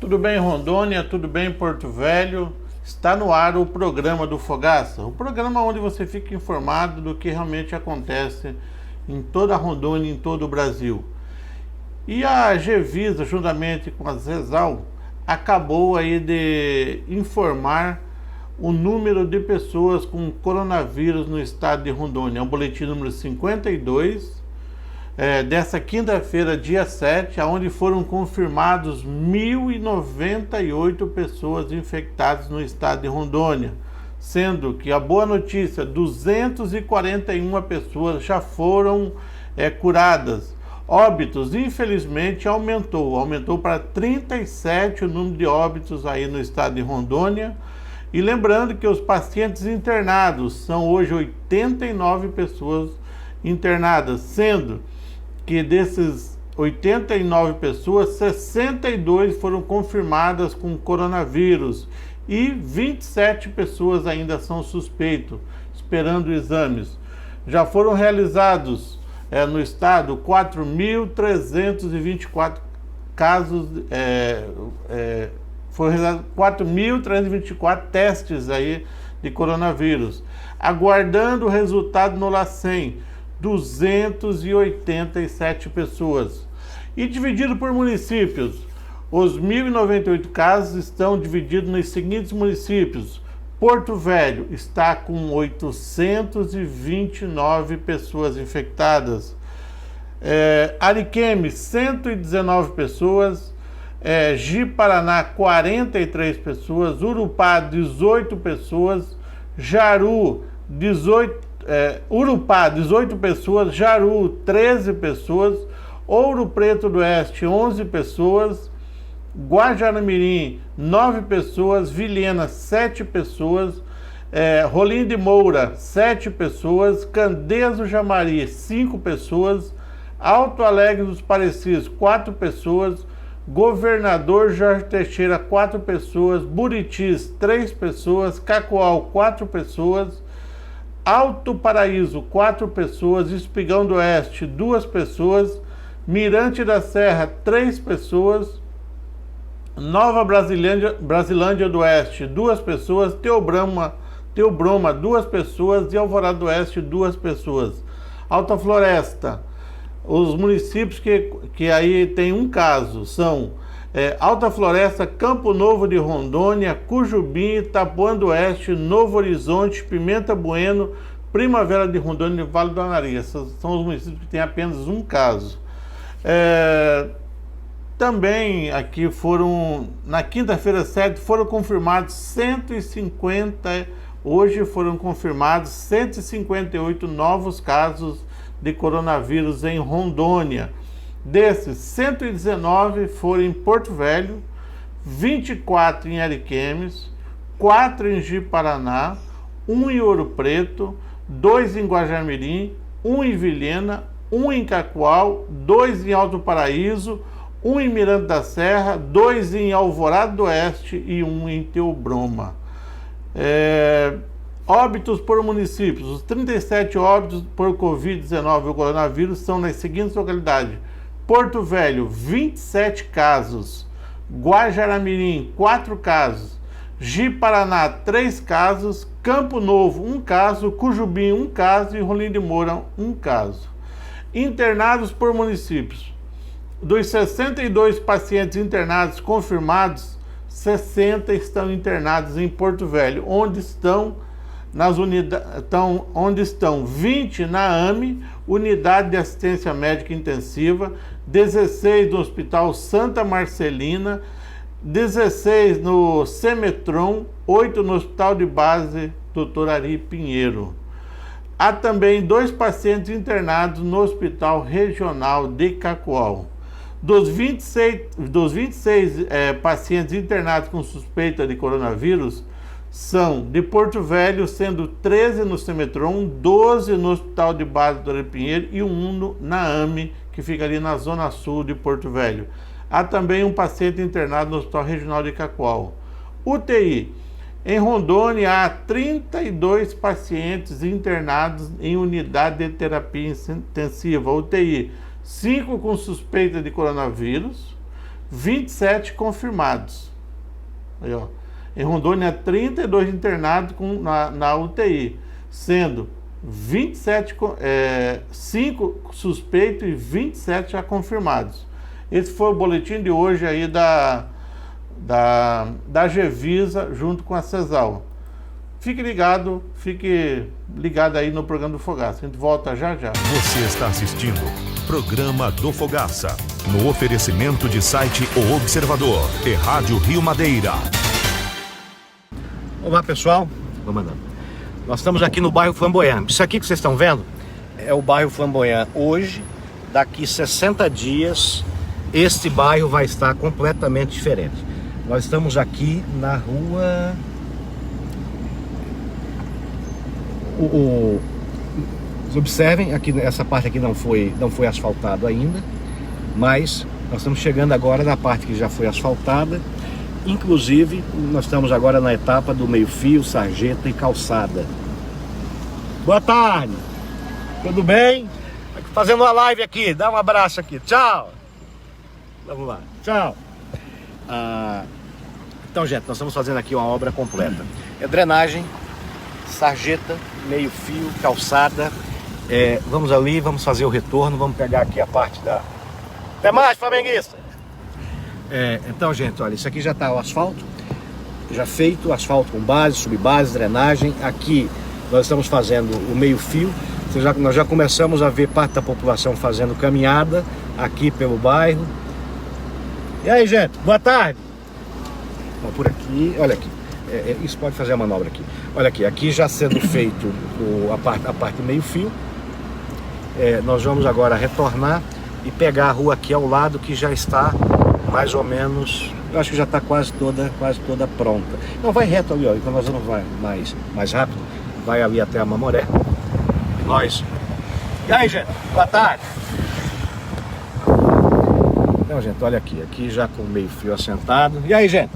tudo bem Rondônia, tudo bem Porto Velho? Está no ar o programa do Fogaça, o programa onde você fica informado do que realmente acontece em toda a Rondônia, em todo o Brasil. E a Gevisa, juntamente com a Zesal, acabou aí de informar o número de pessoas com coronavírus no estado de Rondônia. É o boletim número 52, dessa quinta-feira, dia 7, onde foram confirmados 1.098 pessoas infectadas no estado de Rondônia, sendo que a boa notícia, 241 pessoas já foram curadas. Óbitos, infelizmente, aumentou para 37 o número de óbitos aí no estado de Rondônia. E lembrando que os pacientes internados são hoje 89 pessoas internadas, sendo que desses 89 pessoas, 62 foram confirmadas com coronavírus e 27 pessoas ainda são suspeitos, esperando exames. Já foram realizados no estado 4.324 casos, foram realizados 4.324 testes aí de coronavírus, aguardando o resultado no LACEN, 287 pessoas. E dividido por municípios, os 1.098 casos estão divididos nos seguintes municípios. Porto Velho está com 829 pessoas infectadas. Ariquemes, 119 pessoas. Ji-Paraná, 43 pessoas. Urupá, 18 pessoas. Jaru, 18 Urupá, 18 pessoas, Jaru, 13 pessoas, Ouro Preto do Oeste, 11 pessoas, Guajará-Mirim, 9 pessoas, Vilhena, 7 pessoas, Rolim de Moura, 7 pessoas, Candeias do Jamari, 5 pessoas, Alto Alegre dos Parecidos, 4 pessoas, Governador Jorge Teixeira, 4 pessoas, Buritis, 3 pessoas, Cacoal, 4 pessoas, Alto Paraíso, 4 pessoas, Espigão do Oeste, 2 pessoas, Mirante da Serra, 3 pessoas, Nova Brasilândia do Oeste, 2 pessoas, Teobroma, 2 pessoas e Alvorada do Oeste, 2 pessoas. Alta Floresta, os municípios que aí tem um caso são Alta Floresta, Campo Novo de Rondônia, Cujubim, Itapuã do Oeste, Novo Horizonte, Pimenta Bueno, Primavera de Rondônia e Vale do Anari. Esses são os municípios que têm apenas um caso. Também aqui na quinta-feira 7, foram confirmados 150, hoje foram confirmados 158 novos casos de coronavírus em Rondônia. Desses, 119 foram em Porto Velho, 24 em Ariquemes, 4 em Ji-Paraná, 1 em Ouro Preto, 2 em Guajará-Mirim, 1 em Vilhena, 1 em Cacoal, 2 em Alto Paraíso, 1 em Mirante da Serra, 2 em Alvorada do Oeste e 1 em Teobroma. Óbitos por municípios. Os 37 óbitos por Covid-19 ou coronavírus são nas seguintes localidades: Porto Velho, 27 casos. Guajará-Mirim, 4 casos. Ji-Paraná, 3 casos. Campo Novo, 1 caso. Cujubim, 1 caso. E Rolim de Moura, 1 caso. Internados por municípios. Dos 62 pacientes internados confirmados, 60 estão internados em Porto Velho, onde estão 20 na AME, Unidade de Assistência Médica Intensiva, 16 no Hospital Santa Marcelina, 16 no Semetron, 8 no Hospital de Base Dr. Ari Pinheiro. Há também 2 pacientes internados no Hospital Regional de Cacoal. Dos 26 pacientes internados com suspeita de coronavírus, são de Porto Velho, sendo 13 no Semetron, 12 no Hospital de Base do Ari Pinheiro e 1 na AME, que fica ali na zona sul de Porto Velho. Há também um paciente internado no Hospital Regional de Cacoal. UTI. Em Rondônia, há 32 pacientes internados em unidade de terapia intensiva, UTI. 5 com suspeita de coronavírus, 27 confirmados. Aí, ó. Em Rondônia, 32 internados na UTI, sendo 5 suspeitos e 27 já confirmados. Esse foi o boletim de hoje aí da Gevisa junto com a CESAL. Fique ligado aí no programa do Fogaça. A gente volta já já. Você está assistindo Programa do Fogaça, no oferecimento de site O Observador e Rádio Rio Madeira. Olá pessoal, vamos andando. Nós estamos aqui no bairro Flamboyant. Isso aqui que vocês estão vendo é o bairro Flamboyant hoje. Daqui 60 dias este bairro vai estar completamente diferente. Nós estamos aqui na rua... Observem, aqui, essa parte aqui não foi asfaltado ainda, mas nós estamos chegando agora na parte que já foi asfaltada. Inclusive, nós estamos agora na etapa do meio-fio, sarjeta e calçada. Boa tarde! Tudo bem? Fazendo uma live aqui, dá um abraço aqui, tchau! Vamos lá, tchau! Então, gente, nós estamos fazendo aqui uma obra completa. É drenagem, sarjeta, meio-fio, calçada. Vamos ali, vamos fazer o retorno, vamos pegar aqui a parte da... Até mais, flamenguista! Então, gente, olha, isso aqui já está o asfalto, já feito, asfalto com base, subbase, drenagem. Aqui nós estamos fazendo o meio-fio. Nós já começamos a ver parte da população fazendo caminhada aqui pelo bairro. E aí, gente, boa tarde! Bom, por aqui, olha aqui. Isso pode fazer a manobra aqui. Olha aqui já sendo feito a parte meio-fio. Nós vamos agora retornar e pegar a rua aqui ao lado, que já está mais ou menos, eu acho que já está quase toda pronta. Não, vai reto ali, ó, então nós vamos mais rápido, vai ali até a Mamoré. E aí, gente, boa tarde! Então, gente, olha aqui já com o meio-fio assentado. E aí, gente?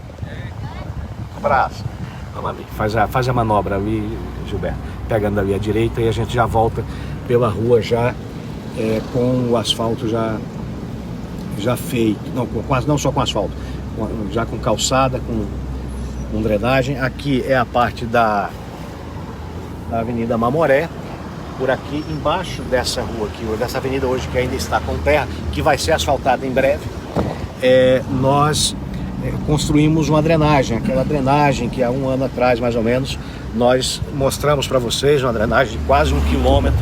Abraço. Vamos ali, faz a manobra ali, Gilberto, pegando ali à direita, e a gente já volta pela rua já com o asfalto já feito, não só com asfalto, já com calçada, com drenagem. Aqui é a parte da Avenida Mamoré. Por aqui embaixo dessa rua aqui, dessa avenida hoje que ainda está com terra, que vai ser asfaltada em breve, nós construímos uma drenagem, aquela drenagem que há um ano atrás, mais ou menos, nós mostramos para vocês, uma drenagem de quase 1 quilômetro,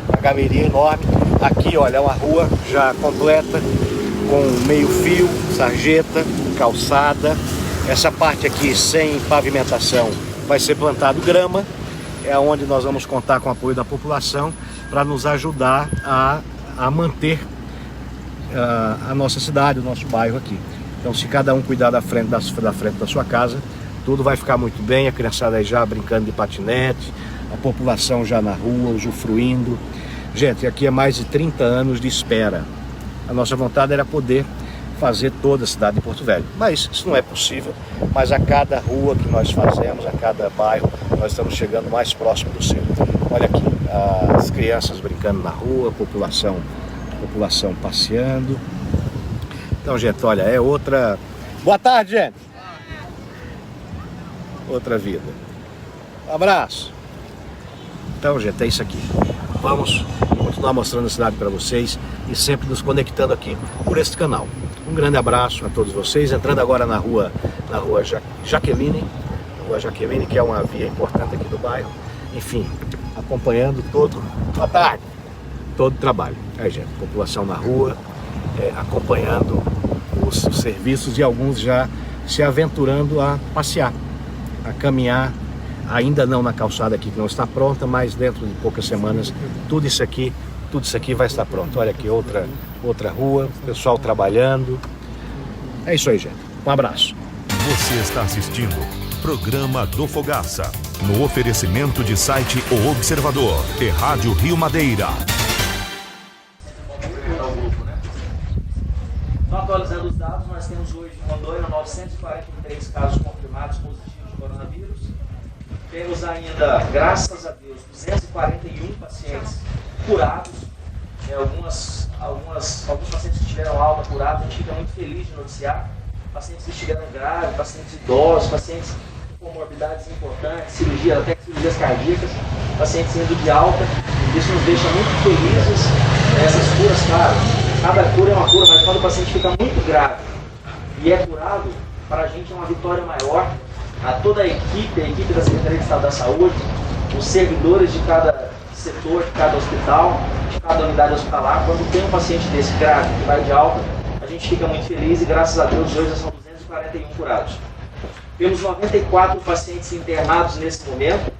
uma galeria enorme. Aqui, olha, é uma rua já completa, com meio-fio, sarjeta, calçada. Essa parte aqui sem pavimentação vai ser plantado grama, é onde nós vamos contar com o apoio da população para nos ajudar a manter a nossa cidade, o nosso bairro aqui. Então, se cada um cuidar da frente da sua casa, tudo vai ficar muito bem. A criançada aí já brincando de patinete, a população já na rua, usufruindo. Gente, aqui é mais de 30 anos de espera. A nossa vontade era poder fazer toda a cidade de Porto Velho, mas isso não é possível. Mas a cada rua que nós fazemos, a cada bairro, nós estamos chegando mais próximo do centro. Olha aqui, as crianças brincando na rua, a população passeando. Então, gente, olha, é outra... Boa tarde, gente! Outra vida. Um abraço! Então, gente, é isso aqui. Vamos continuar mostrando a cidade para vocês e sempre nos conectando aqui por este canal. Um grande abraço a todos vocês. Entrando agora na rua Jaqueline, que é uma via importante aqui do bairro. Enfim, acompanhando boa tarde, todo o trabalho. Aí, gente, população na rua, acompanhando os serviços e alguns já se aventurando a passear, a caminhar, ainda não na calçada aqui que não está pronta, mas dentro de poucas semanas tudo isso aqui vai estar pronto. Olha aqui outra rua, pessoal trabalhando. É isso aí, gente. Um abraço. Você está assistindo Programa do Fogaça, no oferecimento de site O Observador e Rádio Rio Madeira. Então, atualizando os dados, nós temos hoje em Rondônia 943 casos confirmados positivos de coronavírus. Temos ainda, graças a Deus, 241 pacientes curados. Alguns pacientes que tiveram alta por curados, a gente fica muito feliz de noticiar. Pacientes que estiveram graves, pacientes idosos, pacientes com comorbidades importantes, cirurgias, até cirurgias cardíacas, pacientes indo de alta. Isso nos deixa muito felizes. Essas curas, claro, cada cura é uma cura, mas quando o paciente fica muito grave e é curado, para a gente é uma vitória maior. A toda a equipe da Secretaria de Estado da Saúde, os servidores de cada setor, de cada hospital, de cada unidade hospitalar, quando tem um paciente desse grave que vai de alta, a gente fica muito feliz e graças a Deus hoje já são 241 curados. Temos 94 pacientes internados nesse momento,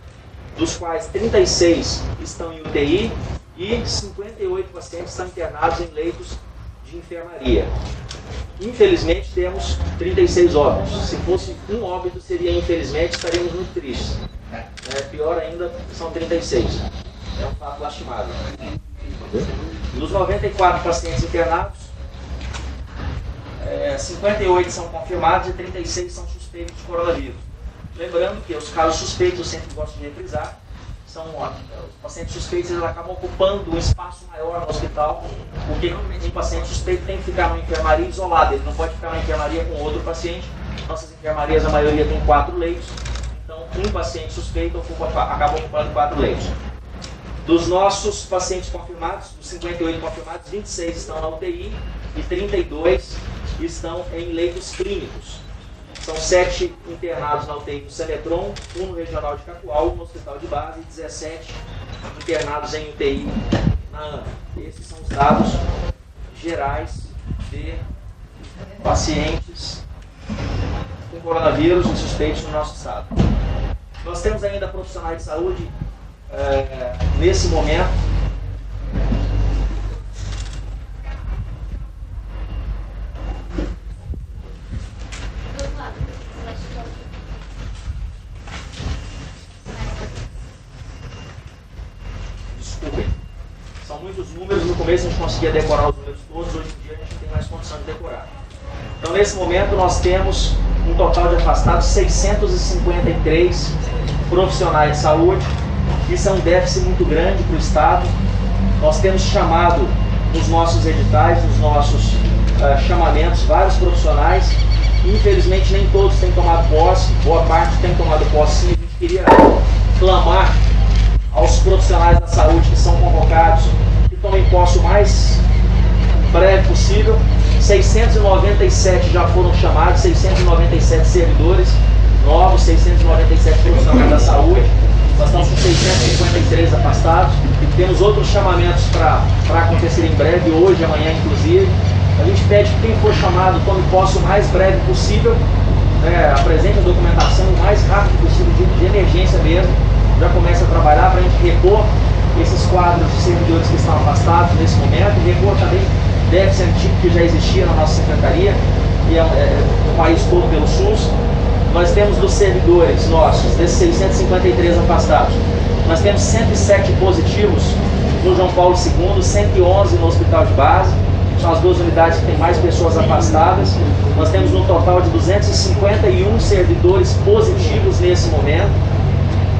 dos quais 36 estão em UTI e 58 pacientes estão internados em leitos de enfermaria. Infelizmente temos 36 óbitos. Se fosse um óbito seria infelizmente, estaríamos muito tristes. Pior ainda, são 36. É um fato lastimável. Dos 94 pacientes internados, 58 são confirmados e 36 são suspeitos de coronavírus. Lembrando que os casos suspeitos, eu sempre gosto de reprisar, são os pacientes suspeitos, eles acabam ocupando um espaço maior no hospital, porque um paciente suspeito tem que ficar numa enfermaria isolada, ele não pode ficar na enfermaria com outro paciente. Nossas enfermarias, a maioria tem 4 leitos, então um paciente suspeito acaba ocupando 4 leitos. Dos nossos pacientes confirmados, dos 58 confirmados, 26 estão na UTI e 32 estão em leitos clínicos. São 7 internados na UTI do Semetron, 1 no Regional de Cacoal, 1 no Hospital de Base e 17 internados em UTI na AMA. Esses são os dados gerais de pacientes com coronavírus e suspeitos no nosso estado. Nós temos ainda profissionais de saúde nesse momento. Desculpem, são muitos números. No começo a gente conseguia decorar os números todos, hoje em dia a gente não tem mais condição de decorar. Então nesse momento nós temos um total de afastados 653 profissionais de saúde. Isso é um déficit muito grande para o Estado. Nós temos chamado nos nossos editais, nos nossos chamamentos, vários profissionais. Infelizmente nem todos têm tomado posse, boa parte tem tomado posse sim. A gente queria clamar aos profissionais da saúde que são convocados, que tomem posse o mais breve possível. 697 já foram chamados, 697 servidores novos, 697 profissionais da saúde. Nós estamos com 653 afastados. Temos outros chamamentos para acontecer em breve, hoje, amanhã inclusive. A gente pede que quem for chamado tome posse o mais breve possível, apresente a documentação o mais rápido possível, de emergência mesmo. Já comece a trabalhar para a gente repor esses quadros de servidores que estão afastados nesse momento, e repor também déficit antigo que já existia na nossa secretaria e no país todo pelo SUS. Nós temos dos servidores nossos, desses 653 afastados, nós temos 107 positivos no João Paulo II, 111 no Hospital de Base, são as 2 unidades que têm mais pessoas afastadas. Nós temos um total de 251 servidores positivos nesse momento.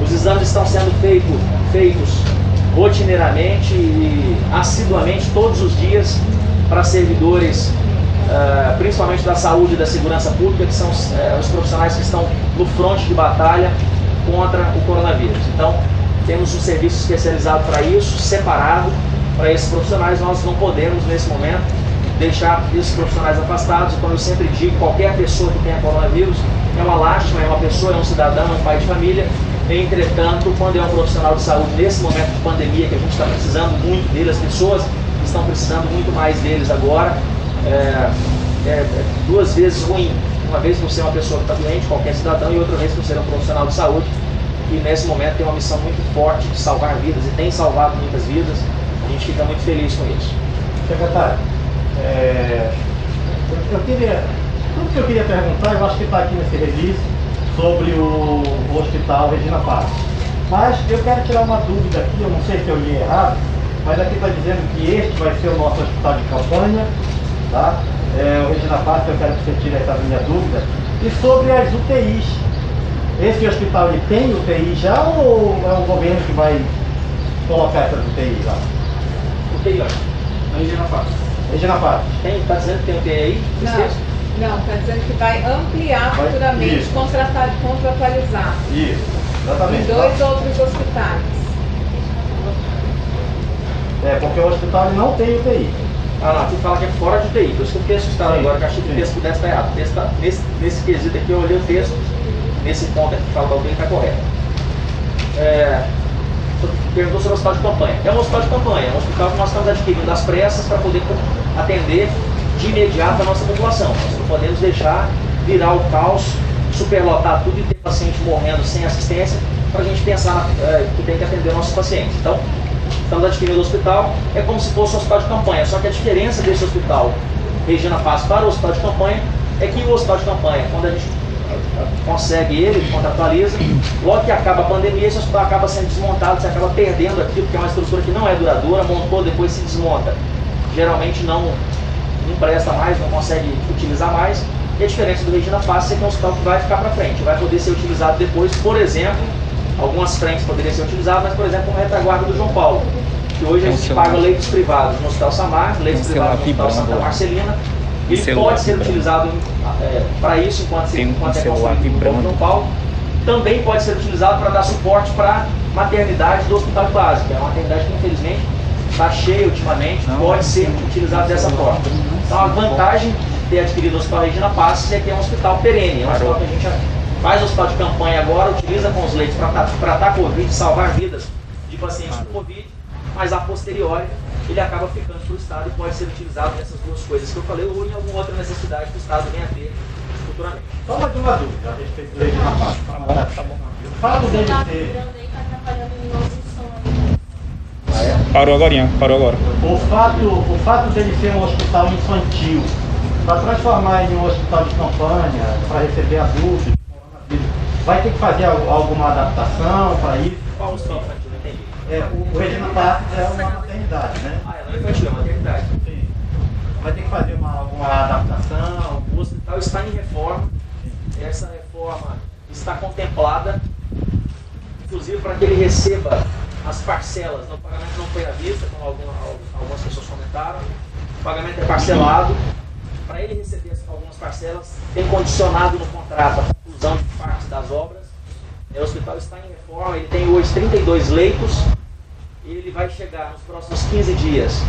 Os exames estão sendo feitos rotineiramente e assiduamente todos os dias para servidores, principalmente da saúde e da segurança pública, que são os profissionais que estão no fronte de batalha contra o coronavírus. Então, temos um serviço especializado para isso, separado para esses profissionais. Nós não podemos, nesse momento, deixar esses profissionais afastados. E como eu sempre digo, qualquer pessoa que tenha coronavírus é uma lástima, é uma pessoa, é um cidadão, é um pai de família. Entretanto, quando é um profissional de saúde, nesse momento de pandemia, que a gente está precisando muito dele, as pessoas estão precisando muito mais deles agora, é 2 vezes ruim. Uma vez por ser uma pessoa que está doente, qualquer cidadão, e outra vez por ser um profissional de saúde, que nesse momento tem uma missão muito forte de salvar vidas, e tem salvado muitas vidas. A gente fica muito feliz com isso. Secretário, tudo que eu queria perguntar, eu acho que está aqui nesse release, sobre o Hospital Regina Paz. Mas eu quero tirar uma dúvida aqui, eu não sei se eu li errado, mas aqui está dizendo que este vai ser o nosso hospital de campanha, tá? O Regina Paz, eu quero que você tire essa minha dúvida. E sobre as UTIs, esse hospital ele tem UTI já ou é o governo que vai colocar essas UTIs lá? UTI, ó. Regina Paz. Regina Paz. Está dizendo que tem UTI aí? Não, está dizendo que vai ampliar futuramente, isso. contratualizar. Isso, exatamente. 2 outros hospitais. Porque o hospital ele não tem UTI. Não, aqui fala que é fora de UTI, por isso que eu fiquei assustado agora, que achei que o texto pudesse estar errado. O texto tá, nesse quesito aqui, eu olhei o texto, nesse ponto aqui que fala da UTI está correto. Perguntou sobre o hospital de campanha. É um hospital de campanha, é um hospital que nós estamos adquirindo às pressas para poder atender de imediato a nossa população. Nós não podemos deixar virar o caos, superlotar tudo e ter paciente morrendo sem assistência para a gente pensar que tem que atender nossos pacientes. Então, estamos adquirindo o hospital, é como se fosse um hospital de campanha, só que a diferença desse hospital Regina Paz para o hospital de campanha é que o hospital de campanha, quando a gente consegue ele, contratualiza, logo que acaba a pandemia, esse hospital acaba sendo desmontado, você acaba perdendo aquilo, porque é uma estrutura que não é duradoura, montou, depois se desmonta. Geralmente não presta mais, não consegue utilizar mais, e a diferença do Regina Paz é que é um hospital que vai ficar para frente, vai poder ser utilizado depois, por exemplo, algumas frentes poderiam ser utilizadas, mas por exemplo, como a retaguarda do João Paulo, que hoje a gente paga leitos privados no Hospital Samar, leitos privados no Hospital Santa Marcelina. Ele pode ser utilizado para isso enquanto é construído no João Paulo. Também pode ser utilizado para dar suporte para a maternidade do Hospital de Base, que é uma maternidade que infelizmente está cheia ultimamente, pode ser utilizado dessa forma. Então a vantagem de ter adquirido o Hospital Regina Paz é que é um hospital perene, é um hospital que a gente faz o hospital de campanha agora, utiliza com os leitos para tratar Covid, salvar vidas de pacientes com Covid, mas a posteriori ele acaba ficando para o Estado e pode ser utilizado nessas duas coisas que eu falei ou em alguma outra necessidade que o Estado venha a ter futuramente. Só mais uma dúvida a respeito do Regina Paz. O fato dele ter... Parou agora. O fato dele ser um hospital infantil, para transformar em um hospital de campanha, para receber adultos, vai ter que fazer alguma adaptação para isso? Qual hospital infantil? Não entendi. O Regina Paz é uma maternidade, né? Não é infantil, é maternidade. Sim. Vai ter que fazer alguma adaptação? O hospital está em reforma, essa reforma está contemplada, inclusive para que ele receba as parcelas. O pagamento não foi à vista, como algumas pessoas comentaram, o pagamento é parcelado. Para ele receber algumas parcelas, tem condicionado no contrato a conclusão de parte das obras. O hospital está em reforma, ele tem hoje 32 leitos, e ele vai chegar nos próximos 15 dias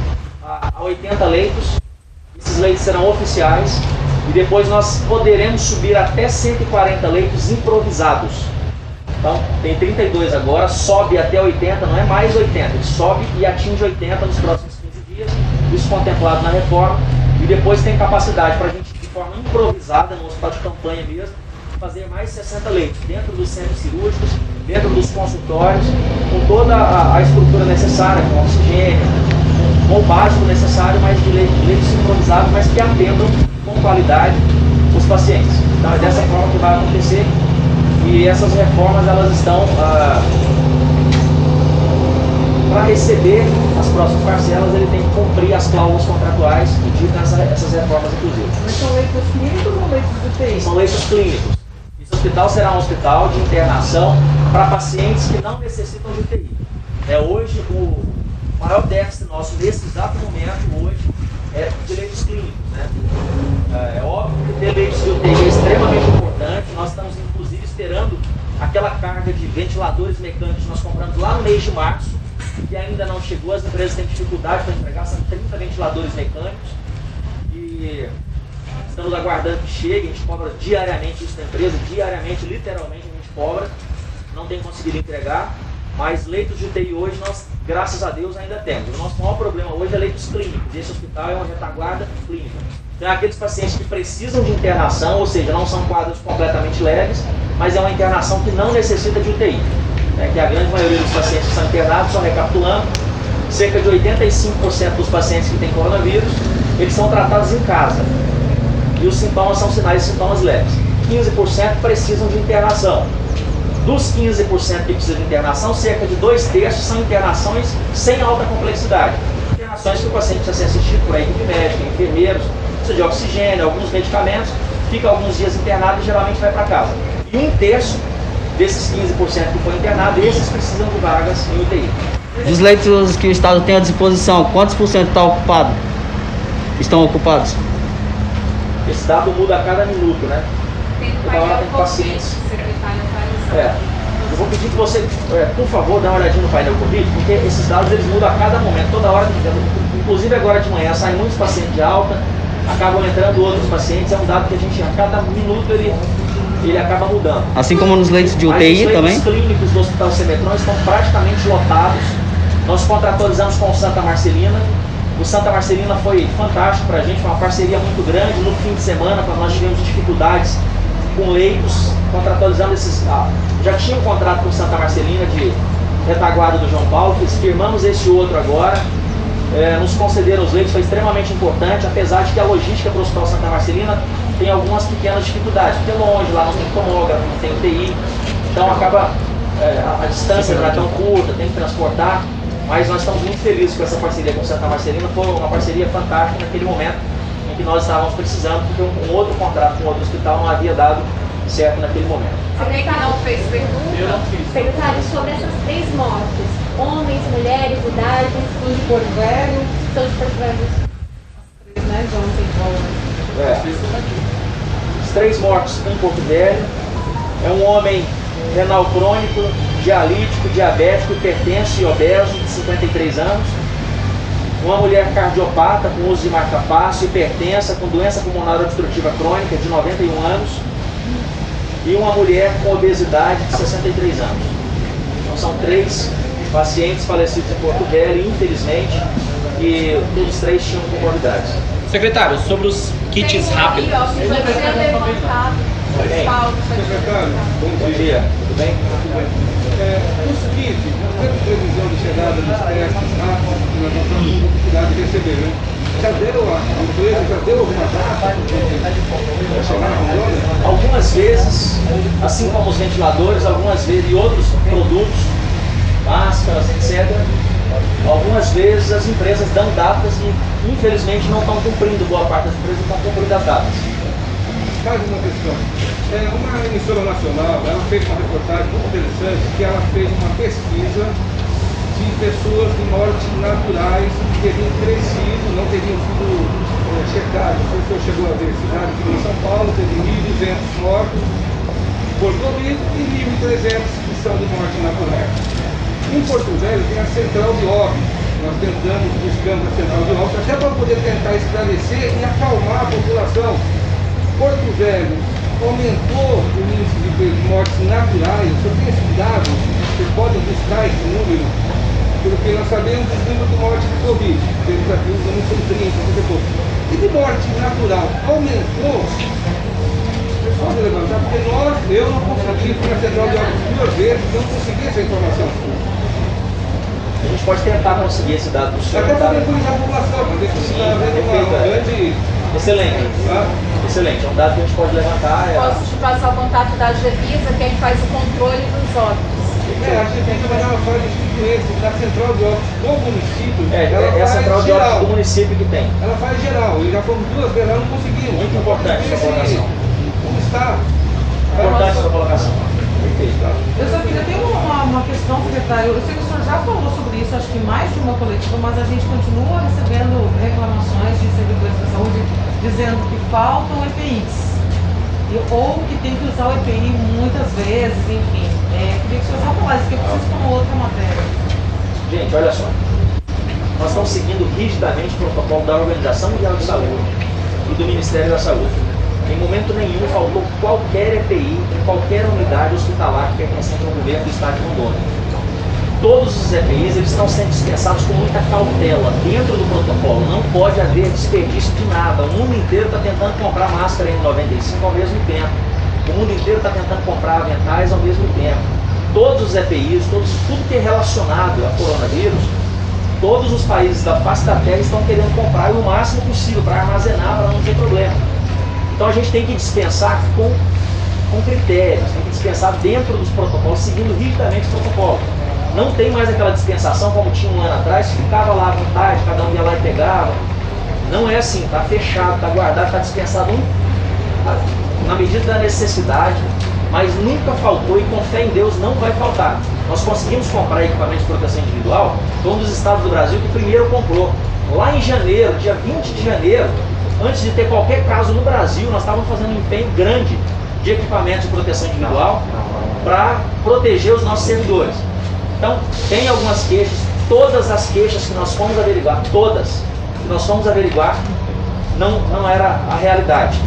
a 80 leitos. Esses leitos serão oficiais e depois nós poderemos subir até 140 leitos improvisados. Então, tem 32 agora, sobe até 80, não é mais 80, ele sobe e atinge 80 nos próximos 15 dias, isso contemplado na reforma, e depois tem capacidade para a gente, de forma improvisada, no hospital de campanha mesmo, fazer mais 60 leitos, dentro dos centros cirúrgicos, dentro dos consultórios, com toda a estrutura necessária, com oxigênio, com o básico necessário, mas de leitos improvisados, mas que atendam com qualidade os pacientes. Então é dessa forma que vai acontecer. E essas reformas elas estão para receber as próximas parcelas, ele tem que cumprir as cláusulas contratuais que ditam essas reformas inclusive. Mas são leitos clínicos ou leitos de UTI? São leitos clínicos. Esse hospital será um hospital de internação para pacientes que não necessitam de UTI. Hoje o maior déficit nosso nesse exato momento hoje é de leitos clínicos. Né? É óbvio que ter leitos de UTI é extremamente importante. Nós estamos inclusive esperando aquela carga de ventiladores mecânicos que nós compramos lá no mês de março, que ainda não chegou, as empresas têm dificuldade para entregar, são 30 ventiladores mecânicos e estamos aguardando que chegue, a gente cobra diariamente isso da empresa, diariamente, literalmente a gente cobra, não tem conseguido entregar, mas leitos de UTI hoje nós, graças a Deus, ainda temos. O nosso maior problema hoje é leitos clínicos, esse hospital é uma retaguarda clínica. Tem aqueles pacientes que precisam de internação, ou seja, não são quadros completamente leves, mas é uma internação que não necessita de UTI. Que a grande maioria dos pacientes que são internados, só recapitulando, cerca de 85% dos pacientes que têm coronavírus, eles são tratados em casa. E os sintomas são sinais de sintomas leves. 15% precisam de internação. Dos 15% que precisam de internação, cerca de 2/3 são internações sem alta complexidade. Internações que o paciente precisa ser assistido por equipe médica, enfermeiros, precisa de oxigênio, alguns medicamentos, fica alguns dias internado e geralmente vai para casa. E 1/3 desses 15% que foi internado, esses precisam de vagas em UTI. Dos leitos que o Estado tem à disposição, quantos por cento está ocupado? estão ocupados? Esse dado muda a cada minuto, né? Tem no Toda hora painel tem Covid, pacientes. secretário atualizado. Eu vou pedir que você, por favor, dê uma olhadinha no painel Covid, porque esses dados eles mudam a cada momento, toda hora. Inclusive agora de manhã saem muitos pacientes de alta, acabam entrando outros pacientes, é um dado que a gente, a cada minuto ele acaba mudando. Assim como nos leitos de UTI Os também? leitos clínicos do Hospital Semetron estão praticamente lotados. Nós contratualizamos com o Santa Marcelina. O Santa Marcelina foi fantástico para a gente, foi uma parceria muito grande. No fim de semana, quando nós tivemos dificuldades com leitos, contratualizando esses. Já tinha um contrato com o Santa Marcelina de retaguarda do João Paulo, firmamos esse outro agora. Nos concederam os leitos, foi extremamente importante, apesar de que a logística para o Hospital Santa Marcelina tem algumas pequenas dificuldades, porque é longe, lá não tem tomógrafo, não tem UTI, então acaba a distância não é tão curta, tem que transportar, mas nós estamos muito felizes com essa parceria com o Santa Marcelina, foi uma parceria fantástica naquele momento em que nós estávamos precisando, porque um outro contrato com outro hospital não havia dado certo naquele momento. Alguém que não fez pergunta? Secretário, sobre essas 3 mortes, homens, mulheres, idade, são de Porto Velho, são de Porto Velho. Né, Os 3 mortos em Porto Velho, é um homem renal crônico, dialítico, diabético, hipertenso e obeso, de 53 anos. Uma mulher cardiopata com uso de marca-passo, hipertensa, com doença pulmonar obstrutiva crônica, de 91 anos. E uma mulher com obesidade de 63 anos. Então são 3 pacientes falecidos em Porto Velho, infelizmente, e todos 3 tinham comorbidades. Secretário, sobre os kits rápidos. Secretário, Bom dia, tudo bem? Os kits, não tem previsão de chegada dos testes rápidos, que nós não temos dificuldade de receber, né? Já deu, a empresa já deu alguma data para chegar na Rondônia? Algumas vezes, assim como os ventiladores, algumas vezes, e outros produtos, máscaras, etc., algumas vezes as empresas dão datas e infelizmente não estão cumprindo, boa parte das empresas não estão cumprindo as datas. Mais uma questão. Uma emissora nacional, ela fez uma reportagem muito interessante, que ela fez uma pesquisa de pessoas de mortes naturais que teriam crescido, não teriam sido checadas. O senhor chegou a ver cidade que em São Paulo teve 1.200 mortos por Covid e 1.300 que são de morte natural. Em Porto Velho tem a central de óbito. Nós buscamos a central de óbito até para poder tentar esclarecer e acalmar a população. Porto Velho aumentou o índice de mortes naturais. O senhor tem esse dado? Vocês podem buscar esse número? Porque nós sabemos o número de mortes de Covid. Eles acusam não são 30, 30 e pouco. E de morte natural aumentou? Vocês podem levantar? Porque eu não consegui, porque a central de óbito 2 vezes, não consegui essa informação. A gente pode tentar conseguir esse dado do senhor. Até para tranquilizar a população, para ver se você está vendo uma grande... Excelente. Excelente, é um dado que a gente pode levantar. Posso te passar o contato da Gevisa, que é que faz o controle dos óbitos. Acho que tem que trabalhar uma fase de esse, da central de óbitos do município. É a central de óbitos do município que tem. Ela faz geral, e já fomos 2 vezes, ela não conseguiu. Muito importante essa colocação. Como está? Importante essa colocação. Eu só queria ter uma questão, secretário. Eu sei que o senhor já falou sobre isso, acho que mais de uma coletiva, mas a gente continua recebendo reclamações de servidores da saúde dizendo que faltam EPIs. Ou que tem que usar o EPI muitas vezes, enfim. Queria que o senhor só falasse, porque eu preciso tomar outra matéria. Gente, olha só. Nós estamos seguindo rigidamente o protocolo da Organização Mundial de Saúde e do Ministério da Saúde. Em momento nenhum faltou qualquer EPI em qualquer unidade hospitalar que pertencente ao governo do estado de Rondônia. Todos os EPIs eles estão sendo dispensados com muita cautela dentro do protocolo. Não pode haver desperdício de nada. O mundo inteiro está tentando comprar máscara N95 ao mesmo tempo. O mundo inteiro está tentando comprar aventais ao mesmo tempo. Todos os EPIs, tudo que é relacionado a coronavírus, todos os países da face da terra estão querendo comprar o máximo possível para armazenar, para não ter problema. Então a gente tem que dispensar com critérios, tem que dispensar dentro dos protocolos, seguindo rigidamente os protocolos. Não tem mais aquela dispensação como tinha um ano atrás, ficava lá à vontade, cada um ia lá e pegava. Não é assim, está fechado, está guardado, está dispensado na medida da necessidade, mas nunca faltou e com fé em Deus não vai faltar. Nós conseguimos comprar equipamento de proteção individual, foi um dos estados do Brasil que primeiro comprou. Lá em janeiro, dia 20 de janeiro, antes de ter qualquer caso no Brasil, nós estávamos fazendo um empenho grande de equipamentos de proteção individual para proteger os nossos servidores. Então, tem algumas queixas, todas as queixas que nós fomos averiguar, não era a realidade.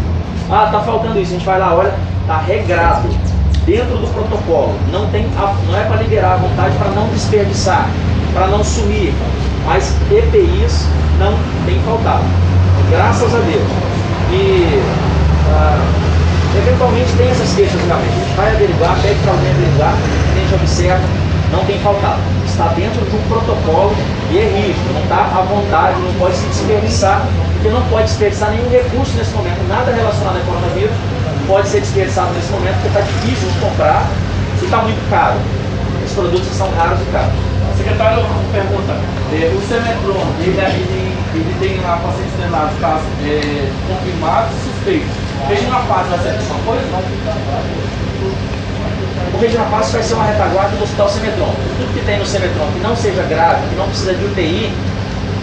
Ah, tá faltando isso, a gente vai lá, olha, tá regrado, dentro do protocolo, não é para liberar a vontade, para não desperdiçar, para não sumir, mas EPIs não tem faltado, graças a Deus. E eventualmente tem essas queixas realmente, a gente vai averiguar, pede para alguém averiguar, a gente observa, não tem faltado, está dentro de um protocolo e é rígido, não está à vontade, não pode se desperdiçar, porque não pode desperdiçar nenhum recurso nesse momento, nada relacionado ao coronavírus pode ser desperdiçado nesse momento, porque está difícil de comprar e está muito caro. Os produtos são raros e caros. Secretário, pergunta, o Semetron, ele tem lá pacientes internados, casos confirmados e suspeitos. Regina Paz vai ser a mesma coisa? Não? O Regina Paz vai ser uma retaguarda do Hospital Semetron. Tudo que tem no Semetron que não seja grave, que não precisa de UTI,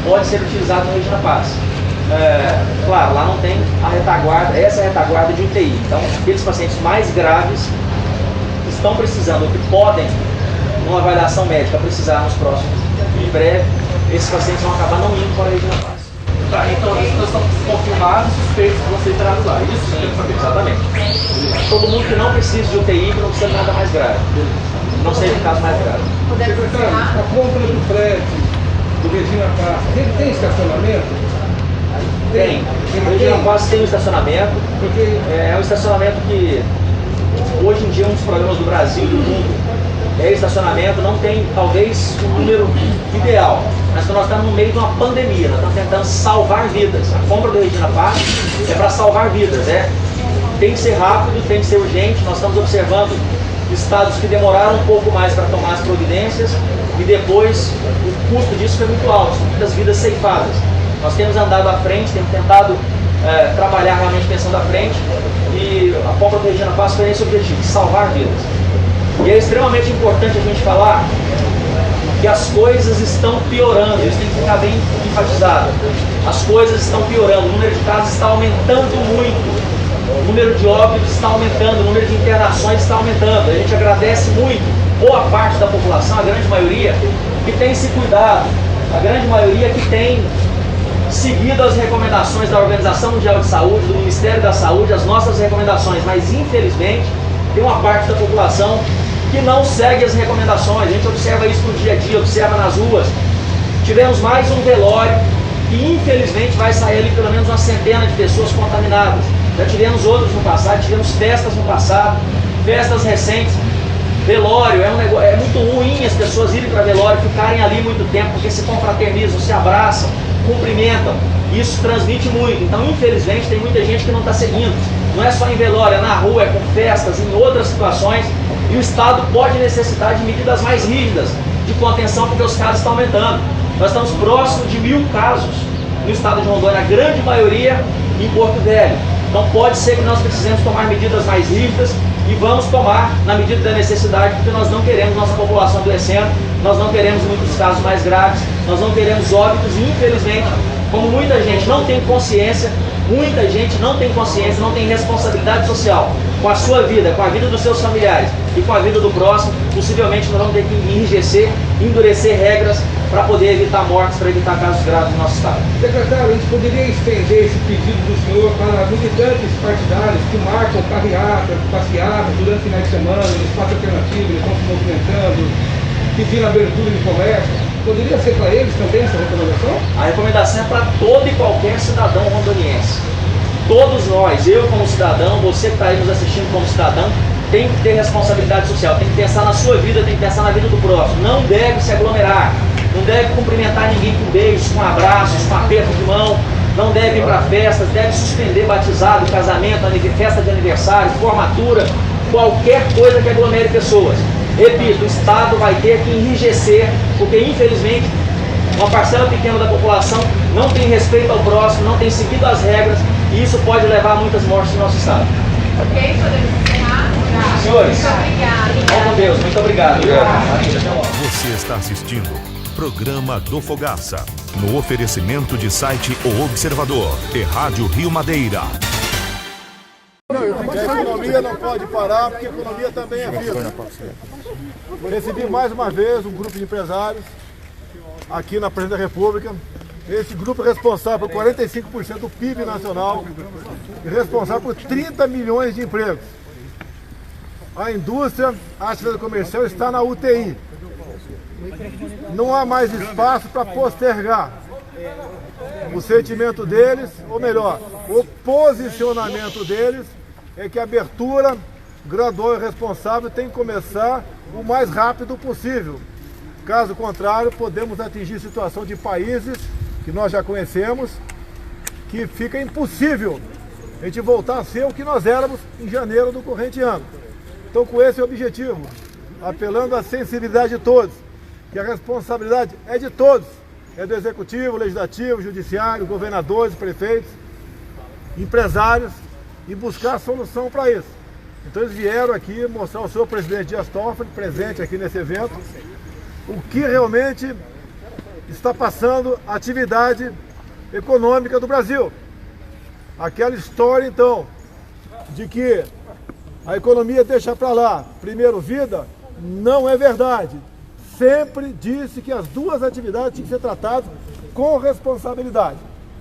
pode ser utilizado no Regina Paz. Claro, lá não tem a retaguarda, essa é a retaguarda de UTI. Então, aqueles pacientes mais graves que estão precisando, ou que podem, numa avaliação médica, precisar nos próximos, em breve, esses pacientes vão acabar não indo para a Regina Paz. Tá, então eles estão confirmados e suspeitos que vão ser internados lá, isso? Sim, exatamente. Todo mundo que não precisa de UTI, que não precisa de nada mais grave. Não seja o caso mais grave. Secretário, a compra do prédio do Regina Paz, ele tem estacionamento? Tem. O Regina Paz tem um estacionamento. É um estacionamento que hoje em dia é um dos problemas do Brasil e do mundo. É estacionamento, não tem talvez um número ideal, mas nós estamos no meio de uma pandemia, nós estamos tentando salvar vidas. A compra do Regina Paz é para salvar vidas, tem que ser rápido, tem que ser urgente. Nós estamos observando estados que demoraram um pouco mais para tomar as providências e depois o custo disso foi muito alto, são muitas vidas ceifadas. Nós temos andado à frente, temos tentado trabalhar realmente pensando à frente, e a compra do Regina Paz foi esse objetivo, salvar vidas. E é extremamente importante a gente falar que as coisas estão piorando, isso tem que ficar bem enfatizado. As coisas estão piorando, o número de casos está aumentando muito, o número de óbitos está aumentando, o número de internações está aumentando. A gente agradece muito, boa parte da população, a grande maioria, que tem se cuidado, a grande maioria que tem seguido as recomendações da Organização Mundial de Saúde, do Ministério da Saúde, as nossas recomendações, mas infelizmente tem uma parte da população que não segue as recomendações. A gente observa isso no dia a dia, observa nas ruas. Tivemos mais um velório e infelizmente vai sair ali pelo menos uma centena de pessoas contaminadas. Já tivemos outros no passado, tivemos festas no passado, festas recentes. Velório é muito ruim as pessoas irem para velório, ficarem ali muito tempo, porque se confraternizam, se abraçam, cumprimentam. Isso transmite muito. Então, infelizmente, tem muita gente que não está seguindo. Não é só em velório, é na rua, é com festas, em outras situações. E o Estado pode necessitar de medidas mais rígidas de contenção, porque os casos estão aumentando. Nós estamos próximos de 1000 casos no estado de Rondônia, a grande maioria em Porto Velho. Então pode ser que nós precisemos tomar medidas mais rígidas e vamos tomar na medida da necessidade, porque nós não queremos nossa população adoecendo, nós não queremos muitos casos mais graves, nós não queremos óbitos e infelizmente, como muita gente não tem consciência, não tem responsabilidade social com a sua vida, com a vida dos seus familiares e com a vida do próximo, possivelmente nós vamos ter que enrijecer, endurecer regras para poder evitar mortes, para evitar casos graves no nosso estado. Secretário, a gente poderia estender esse pedido do senhor para militantes partidários que marcam carreata, passeatas durante finais de semana, no espaço alternativo, eles estão se movimentando, pedindo abertura de comércio. Poderia ser para eles também essa recomendação? A recomendação é para todo e qualquer cidadão rondoniense. Todos nós, eu como cidadão, você que está aí nos assistindo como cidadão, tem que ter responsabilidade social, tem que pensar na sua vida, tem que pensar na vida do próximo. Não deve se aglomerar, não deve cumprimentar ninguém com beijos, com abraços, com aperto de mão, não deve ir para festas, deve suspender batizado, casamento, festa de aniversário, formatura, qualquer coisa que aglomere pessoas. Repito, o Estado vai ter que enrijecer, porque infelizmente uma parcela pequena da população não tem respeito ao próximo, não tem seguido as regras, e isso pode levar a muitas mortes no nosso Estado. Ok, podemos encerrar? Senhores, muito obrigada. Bom Deus, muito obrigado. Você está assistindo Programa do Fogaça, no oferecimento de site O Observador e Rádio Rio Madeira. A economia não pode parar, porque a economia também é vida. Recebi mais uma vez um grupo de empresários aqui na Presidência da República. Esse grupo é responsável por 45% do PIB nacional e responsável por 30 milhões de empregos. A indústria, a atividade comercial está na UTI. Não há mais espaço para postergar. O sentimento deles, ou melhor, o posicionamento deles é que a abertura gradual e responsável tem que começar o mais rápido possível. Caso contrário, podemos atingir situação de países que nós já conhecemos, que fica impossível a gente voltar a ser o que nós éramos em janeiro do corrente ano. Então, com esse objetivo, apelando à sensibilidade de todos, que a responsabilidade é de todos, é do Executivo, Legislativo, Judiciário, governadores, prefeitos, empresários, e buscar a solução para isso. Então eles vieram aqui mostrar ao senhor presidente Dias Toffoli, presente aqui nesse evento, o que realmente está passando a atividade econômica do Brasil. Aquela história, então, de que a economia deixa para lá, primeiro vida, não é verdade. Sempre disse que as duas atividades tinham que ser tratadas com responsabilidade.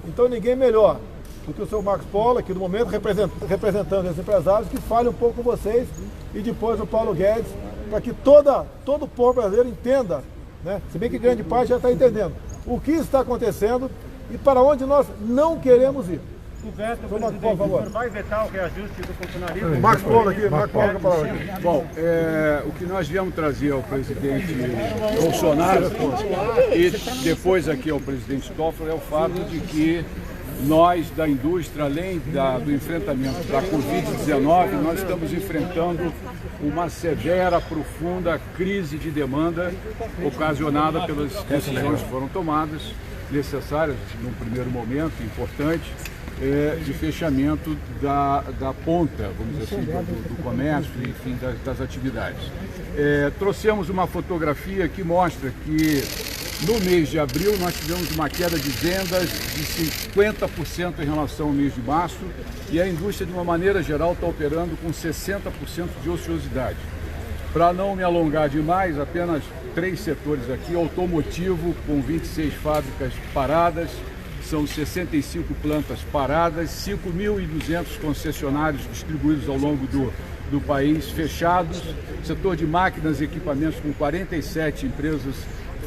Então ninguém melhor do que o senhor Marcos Polo, aqui no momento, representando esses empresários, que fale um pouco com vocês, e depois o Paulo Guedes, para que todo o povo brasileiro entenda, né? Se bem que grande parte já está entendendo, o que está acontecendo e para onde nós não queremos ir. O veto, presidente, por favor, vai vetar o reajuste do funcionalismo? Marcos Polo aqui, Marcos Polo com a palavra aqui. Bom, o que nós viemos trazer ao presidente Bolsonaro e depois aqui ao presidente Toffoli é o fato de que nós, da indústria, além do enfrentamento da Covid-19, nós estamos enfrentando uma severa, profunda crise de demanda ocasionada pelas decisões que foram tomadas, necessárias, num primeiro momento, importante, de fechamento da ponta, vamos dizer assim, do comércio, enfim, das atividades. Trouxemos uma fotografia que mostra que no mês de abril nós tivemos uma queda de vendas de 50% em relação ao mês de março e a indústria, de uma maneira geral, está operando com 60% de ociosidade. Para não me alongar demais, apenas 3 setores aqui: automotivo, com 26 fábricas paradas, são 65 plantas paradas, 5.200 concessionários distribuídos ao longo do país fechados, setor de máquinas e equipamentos com 47 empresas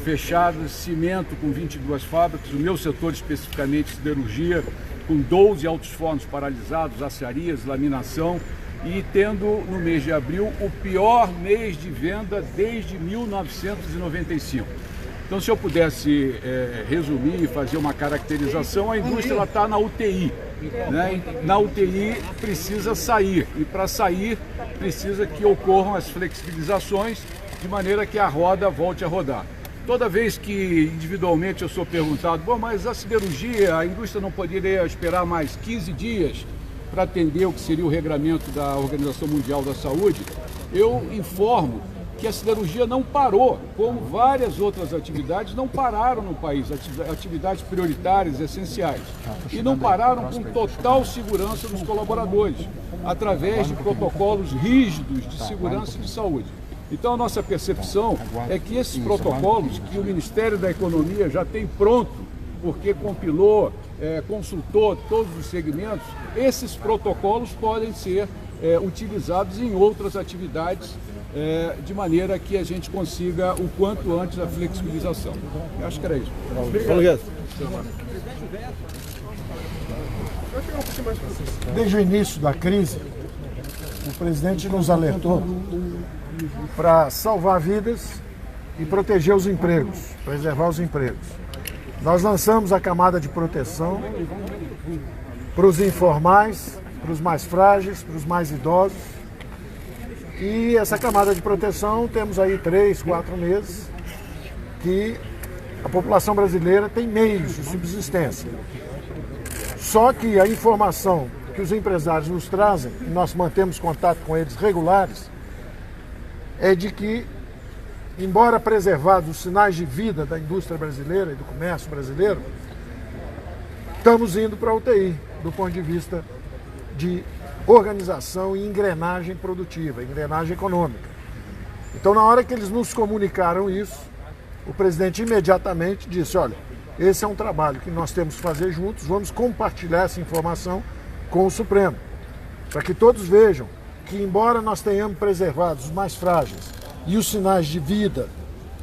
fechadas, cimento com 22 fábricas, o meu setor especificamente siderurgia, com 12 altos fornos paralisados, aciarias, laminação, e tendo no mês de abril o pior mês de venda desde 1995. Então, se eu pudesse resumir e fazer uma caracterização, a indústria está na UTI. Né? Na UTI precisa sair, e para sair precisa que ocorram as flexibilizações de maneira que a roda volte a rodar. Toda vez que individualmente eu sou perguntado, bom, mas a siderurgia, a indústria não poderia esperar mais 15 dias para atender o que seria o regramento da Organização Mundial da Saúde, eu informo que a siderurgia não parou, como várias outras atividades não pararam no país, atividades prioritárias, essenciais, e não pararam com total segurança dos colaboradores, através de protocolos rígidos de segurança e de saúde. Então, a nossa percepção é que esses protocolos que o Ministério da Economia já tem pronto, porque compilou, consultou todos os segmentos, esses protocolos podem ser utilizados em outras atividades, de maneira que a gente consiga o quanto antes a flexibilização. Eu acho que era isso. Obrigado. Desde o início da crise, o presidente nos alertou para salvar vidas e proteger os empregos, preservar os empregos. Nós lançamos a camada de proteção para os informais, para os mais frágeis, para os mais idosos. E essa camada de proteção, temos aí 3, 4 meses que a população brasileira tem meios de subsistência. Só que a informação que os empresários nos trazem, e nós mantemos contato com eles regulares, é de que embora preservados os sinais de vida da indústria brasileira e do comércio brasileiro, estamos indo para a UTI, do ponto de vista de organização e engrenagem produtiva, engrenagem econômica. Então, na hora que eles nos comunicaram isso, o presidente imediatamente disse, olha, esse é um trabalho que nós temos que fazer juntos, vamos compartilhar essa informação com o Supremo, para que todos vejam que, embora nós tenhamos preservado os mais frágeis e os sinais de vida,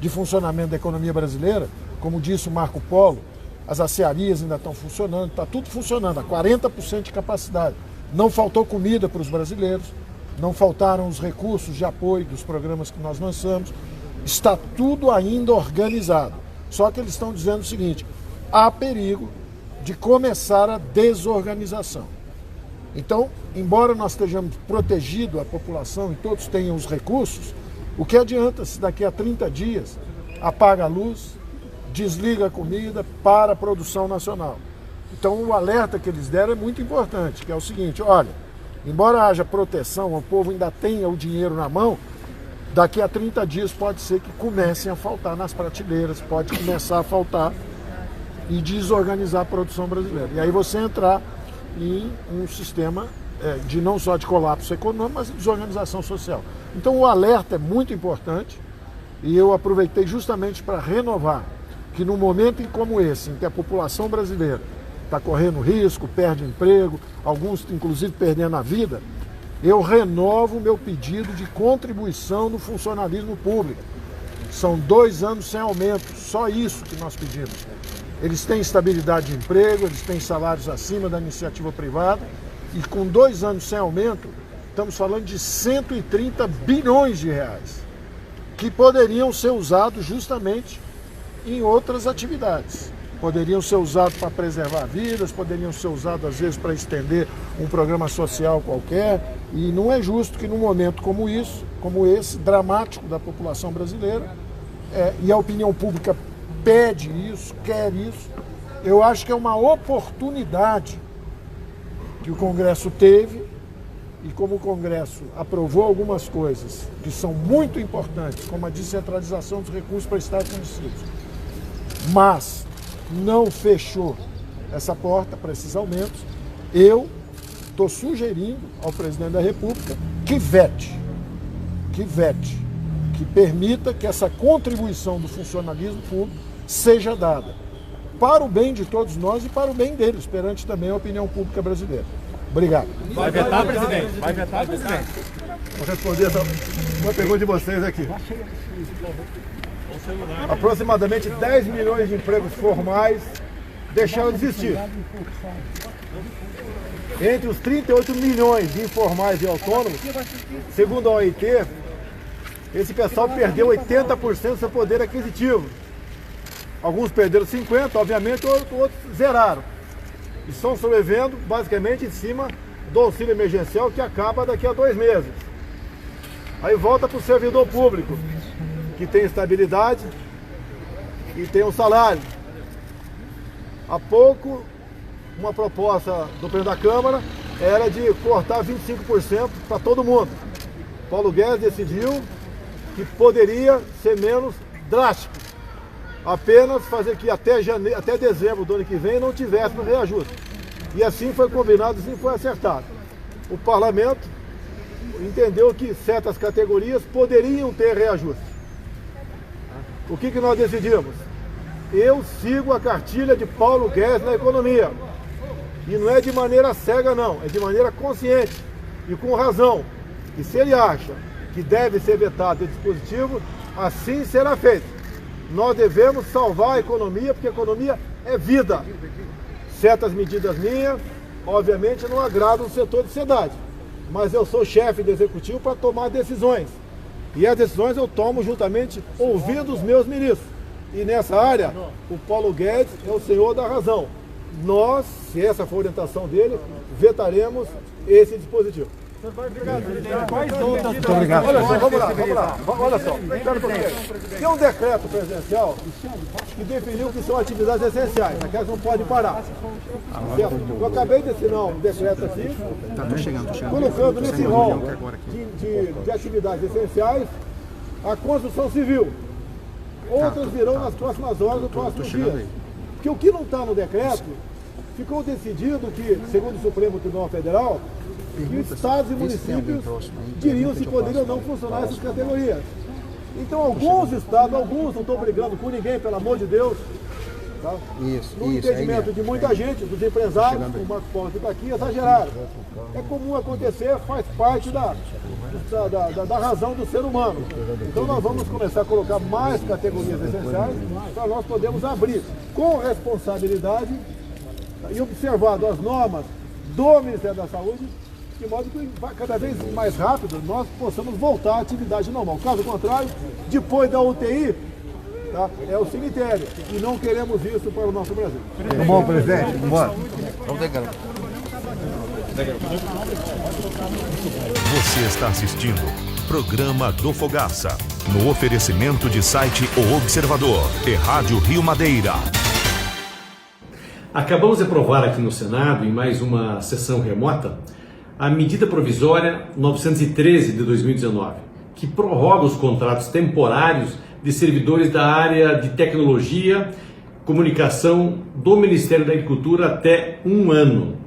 de funcionamento da economia brasileira, como disse o Marco Polo, as acearias ainda estão funcionando, está tudo funcionando, a 40% de capacidade. Não faltou comida para os brasileiros, não faltaram os recursos de apoio dos programas que nós lançamos, está tudo ainda organizado. Só que eles estão dizendo o seguinte, há perigo de começar a desorganização. Então, embora nós estejamos protegidos, a população e todos tenham os recursos, o que adianta se daqui a 30 dias apaga a luz, desliga a comida para a produção nacional? Então, o alerta que eles deram é muito importante, que é o seguinte, olha, embora haja proteção, o povo ainda tenha o dinheiro na mão, daqui a 30 dias pode ser que comecem a faltar nas prateleiras, pode começar a faltar e desorganizar a produção brasileira. E aí você entrar em um sistema de não só de colapso econômico, mas de desorganização social. Então o alerta é muito importante e eu aproveitei justamente para renovar que num momento como esse, em que a população brasileira está correndo risco, perde emprego, alguns inclusive perdendo a vida, eu renovo o meu pedido de contribuição no funcionalismo público. São 2 anos sem aumento, só isso que nós pedimos. Eles têm estabilidade de emprego, eles têm salários acima da iniciativa privada e com 2 anos sem aumento, estamos falando de 130 bilhões de reais que poderiam ser usados justamente em outras atividades. Poderiam ser usados para preservar vidas, poderiam ser usados às vezes para estender um programa social qualquer, e não é justo que num momento como isso, como esse, dramático da população brasileira, e a opinião pública pede isso, quer isso, eu acho que é uma oportunidade que o Congresso teve, e como o Congresso aprovou algumas coisas que são muito importantes, como a descentralização dos recursos para estados e municípios, mas não fechou essa porta para esses aumentos, eu estou sugerindo ao presidente da República que vete, que permita que essa contribuição do funcionalismo público seja dada para o bem de todos nós e para o bem deles, perante também a opinião pública brasileira. Obrigado. Vai vetar, presidente? Vai vetar, presidente? Vou responder uma pergunta de vocês aqui. Aproximadamente 10 milhões de empregos formais deixaram de existir. Entre os 38 milhões de informais e autônomos, segundo a OIT, esse pessoal perdeu 80% do seu poder aquisitivo. Alguns perderam 50%, obviamente, outros zeraram. E estão sobrevivendo basicamente em cima do auxílio emergencial que acaba daqui a 2 meses. Aí volta para o servidor público, que tem estabilidade e tem um salário. Há pouco, uma proposta do presidente da Câmara era de cortar 25% para todo mundo. Paulo Guedes decidiu que poderia ser menos drástico, apenas fazer que até dezembro do ano que vem não tivesse no reajuste. E assim foi combinado, assim foi acertado. O parlamento entendeu que certas categorias poderiam ter reajuste. O que nós decidimos? Eu sigo a cartilha de Paulo Guedes na economia. E não é de maneira cega, não, é de maneira consciente e com razão. E se ele acha que deve ser vetado esse dispositivo, assim será feito. Nós devemos salvar a economia, porque a economia é vida. Certas medidas minhas, obviamente, não agradam o setor de sociedade, mas eu sou chefe do executivo para tomar decisões. E as decisões eu tomo juntamente ouvindo os meus ministros. E nessa área, o Paulo Guedes é o senhor da razão. Nós, se essa for a orientação dele, vetaremos esse dispositivo. Muito obrigado. Olha só, vamos lá. Olha só, tem um decreto presidencial que definiu que são atividades essenciais, aquelas não podem parar. Eu acabei de assinar um decreto aqui, colocando nesse rol de atividades essenciais a construção civil. outras virão nas próximas horas, nos próximos dias. Porque o que não está no decreto, ficou decidido que, segundo o Supremo Tribunal Federal, que estados e municípios diriam se poderiam ou não funcionar essas categorias. Então, alguns estados, alguns, não estou brigando com ninguém, pelo amor de Deus, tá? No entendimento de muita gente, dos empresários, o Marco Paulo que está aqui, exageraram. É comum acontecer, faz parte da razão do ser humano. Então, nós vamos começar a colocar mais categorias essenciais para nós podermos abrir com responsabilidade e observado as normas do Ministério da Saúde, de modo que cada vez mais rápido nós possamos voltar à atividade normal. Caso contrário, depois da UTI, tá, é o cemitério. E não queremos isso para o nosso Brasil. Tá bom, presidente? Vamos embora. Você está assistindo Programa do Fogaça, no oferecimento de site O Observador e Rádio Rio Madeira. Acabamos de aprovar aqui no Senado, em mais uma sessão remota, a medida provisória 913 de 2019, que prorroga os contratos temporários de servidores da área de tecnologia e comunicação do Ministério da Agricultura até 1 ano.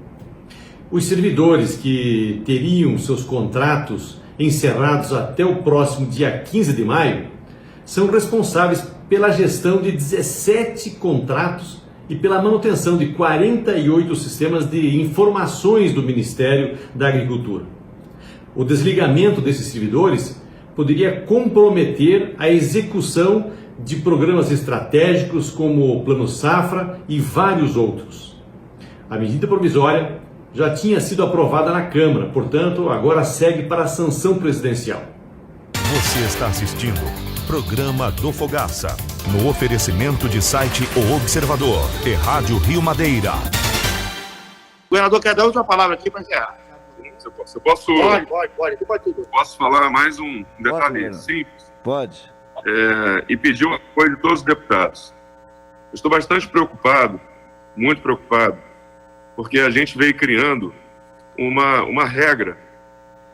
Os servidores que teriam seus contratos encerrados até o próximo dia 15 de maio são responsáveis pela gestão de 17 contratos e pela manutenção de 48 sistemas de informações do Ministério da Agricultura. O desligamento desses servidores poderia comprometer a execução de programas estratégicos como o Plano Safra e vários outros. A medida provisória já tinha sido aprovada na Câmara, portanto, agora segue para a sanção presidencial. Você está assistindo Programa do Fogaça, no oferecimento de site O Observador e Rádio Rio Madeira. Governador, quer dar outra palavra aqui para encerrar? Se eu posso... Pode. Posso falar mais um detalhe simples? Pode. E pedir o apoio de todos os deputados. Eu estou bastante preocupado, muito preocupado, porque a gente veio criando uma regra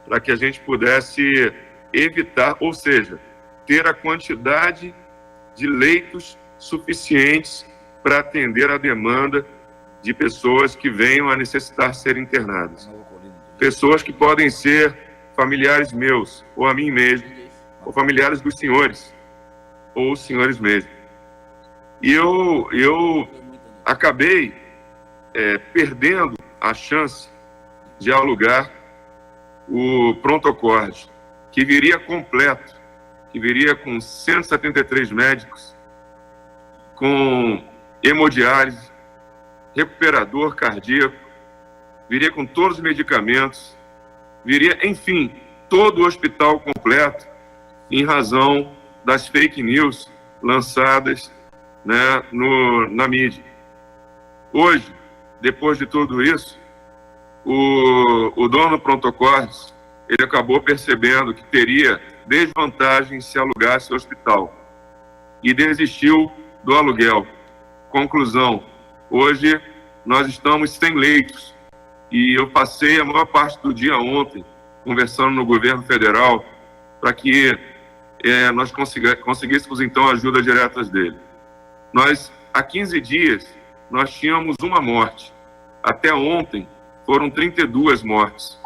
para que a gente pudesse evitar, ou seja, ter a quantidade de leitos suficientes para atender a demanda de pessoas que venham a necessitar ser internadas. Pessoas que podem ser familiares meus, ou a mim mesmo, ou familiares dos senhores, ou os senhores mesmo. E eu acabei perdendo a chance de alugar o pronto-acorde, que viria completo, que viria com 173 médicos, com hemodiálise, recuperador cardíaco, viria com todos os medicamentos, viria, enfim, todo o hospital completo, em razão das fake news lançadas, né, na mídia. Hoje, depois de tudo isso, o dono do pronto-acordes, ele acabou percebendo que teria desvantagem se alugasse o hospital e desistiu do aluguel. Conclusão, hoje nós estamos sem leitos e eu passei a maior parte do dia ontem conversando no governo federal para que nós conseguíssemos então ajuda diretas dele. Nós, há 15 dias, nós tínhamos uma morte. Até ontem foram 32 mortes.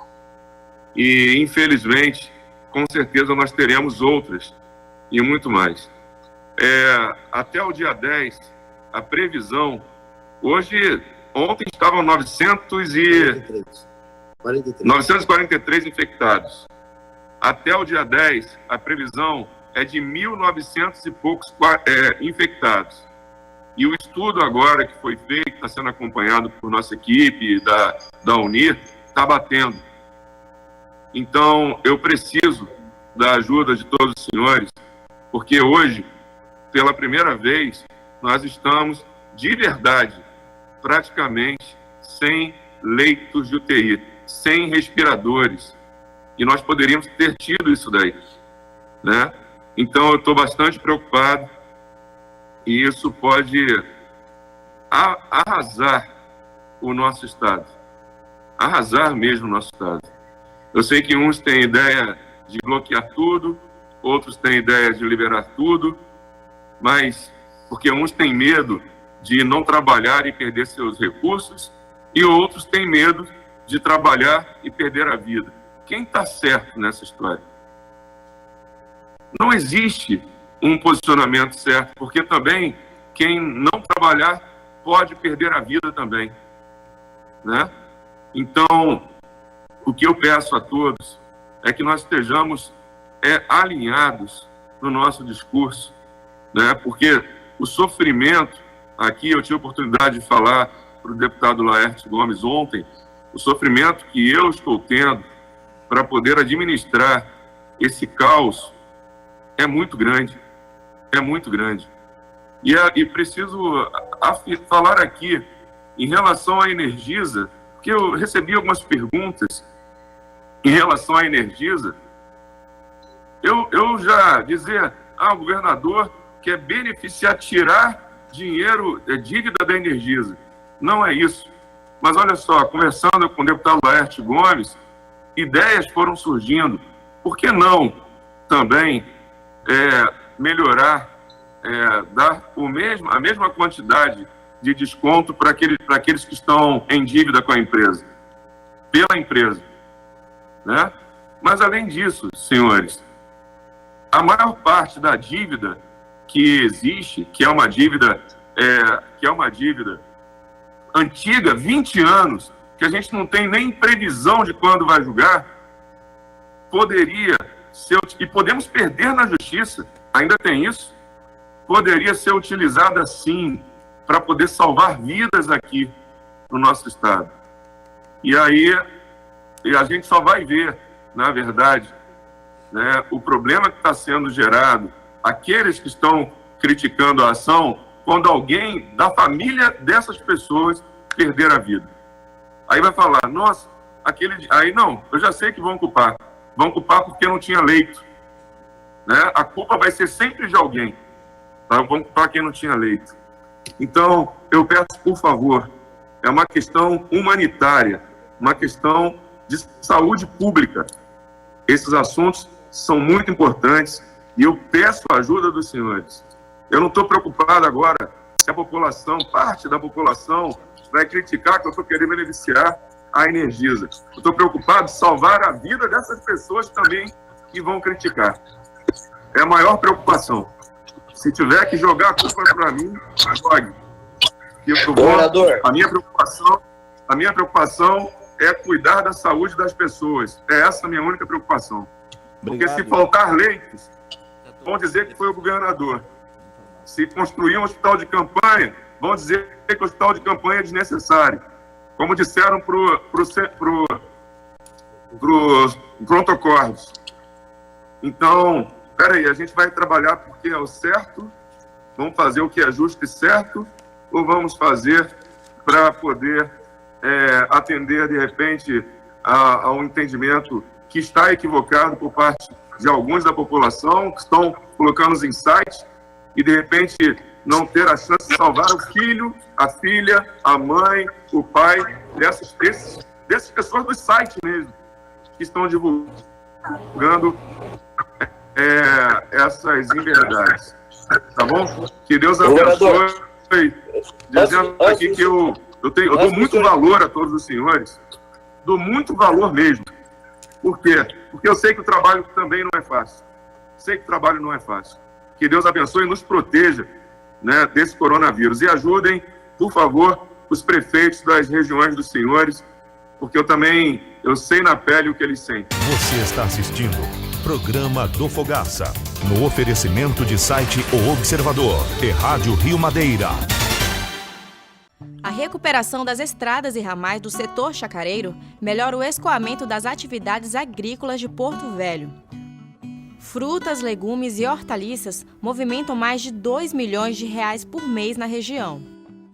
E, infelizmente, com certeza nós teremos outras e muito mais. Até o dia 10, a previsão, ontem estavam 943 infectados. Até o dia 10, a previsão é de 1.900 e poucos infectados. E o estudo agora que foi feito, está sendo acompanhado por nossa equipe da UNIR, está batendo. Então, eu preciso da ajuda de todos os senhores, porque hoje, pela primeira vez, nós estamos, de verdade, praticamente sem leitos de UTI, sem respiradores. E nós poderíamos ter tido isso daí, né? Então, eu estou bastante preocupado e isso pode arrasar o nosso Estado. Arrasar mesmo o nosso Estado. Eu sei que uns têm ideia de bloquear tudo, outros têm ideia de liberar tudo. mas porque uns têm medo de não trabalhar e perder seus recursos, e outros têm medo de trabalhar e perder a vida. Quem está certo nessa história? Não existe um posicionamento certo, porque também quem não trabalhar pode perder a vida também, né? Então, o que eu peço a todos é que nós estejamos alinhados no nosso discurso, né? Porque o sofrimento, aqui eu tive a oportunidade de falar para o deputado Laerte Gomes ontem, o sofrimento que eu estou tendo para poder administrar esse caos é muito grande, E preciso falar aqui em relação à Energisa, porque eu recebi algumas perguntas em relação à Energisa. Eu já dizer, o governador quer beneficiar, tirar dinheiro, dívida da Energisa. Não é isso. Mas olha só, conversando com o deputado Laerte Gomes, ideias foram surgindo. Por que não também melhorar, dar a mesma quantidade de desconto para aqueles que estão em dívida com a empresa, pela empresa, né? Mas além disso, senhores, a maior parte da dívida que existe, que é uma dívida antiga, 20 anos, que a gente não tem nem previsão de quando vai julgar, poderia ser, e podemos perder na justiça, ainda tem isso, poderia ser utilizada sim para poder salvar vidas aqui no nosso estado. E aí a gente só vai ver, na verdade, né, o problema que está sendo gerado, aqueles que estão criticando a ação, quando alguém da família dessas pessoas perder a vida. Aí vai falar, nossa, aí não, eu já sei que vão culpar porque não tinha leito, né? A culpa vai ser sempre de alguém, tá? Vão culpar quem não tinha leito. Então, eu peço, por favor, é uma questão humanitária, uma questão de saúde pública. Esses assuntos são muito importantes e eu peço a ajuda dos senhores. Eu não estou preocupado agora se a população, parte da população, vai criticar que eu estou querendo beneficiar a Energisa. Eu estou preocupado em salvar a vida dessas pessoas também que vão criticar. É a maior preocupação. Se tiver que jogar a culpa para mim, jogue. A minha preocupação é cuidar da saúde das pessoas. É essa a minha única preocupação. Porque se faltar leitos, vão dizer que foi o governador. Se construir um hospital de campanha, vão dizer que o hospital de campanha é desnecessário. Como disseram para os pronto-socorros. Então, peraí, a gente vai trabalhar porque é o certo? Vamos fazer o que é justo e certo? Ou vamos fazer para poder atender, de repente, a um entendimento que está equivocado por parte de alguns da população, que estão colocando os insights e, de repente, não ter a chance de salvar o filho, a filha, a mãe, o pai, dessas pessoas do site mesmo, que estão divulgando essas inverdades. Tá bom? Que Deus abençoe. Dizendo aqui que eu dou muito valor a todos os senhores, dou muito valor mesmo. Por quê? Porque eu sei que o trabalho também não é fácil. Que Deus abençoe e nos proteja, né, desse coronavírus. E ajudem, por favor, os prefeitos das regiões dos senhores, porque eu sei na pele o que eles sentem. Você está assistindo Programa do Fogaça, no oferecimento de site O Observador e Rádio Rio Madeira. A recuperação das estradas e ramais do setor chacareiro melhora o escoamento das atividades agrícolas de Porto Velho. Frutas, legumes e hortaliças movimentam mais de 2 milhões de reais por mês na região.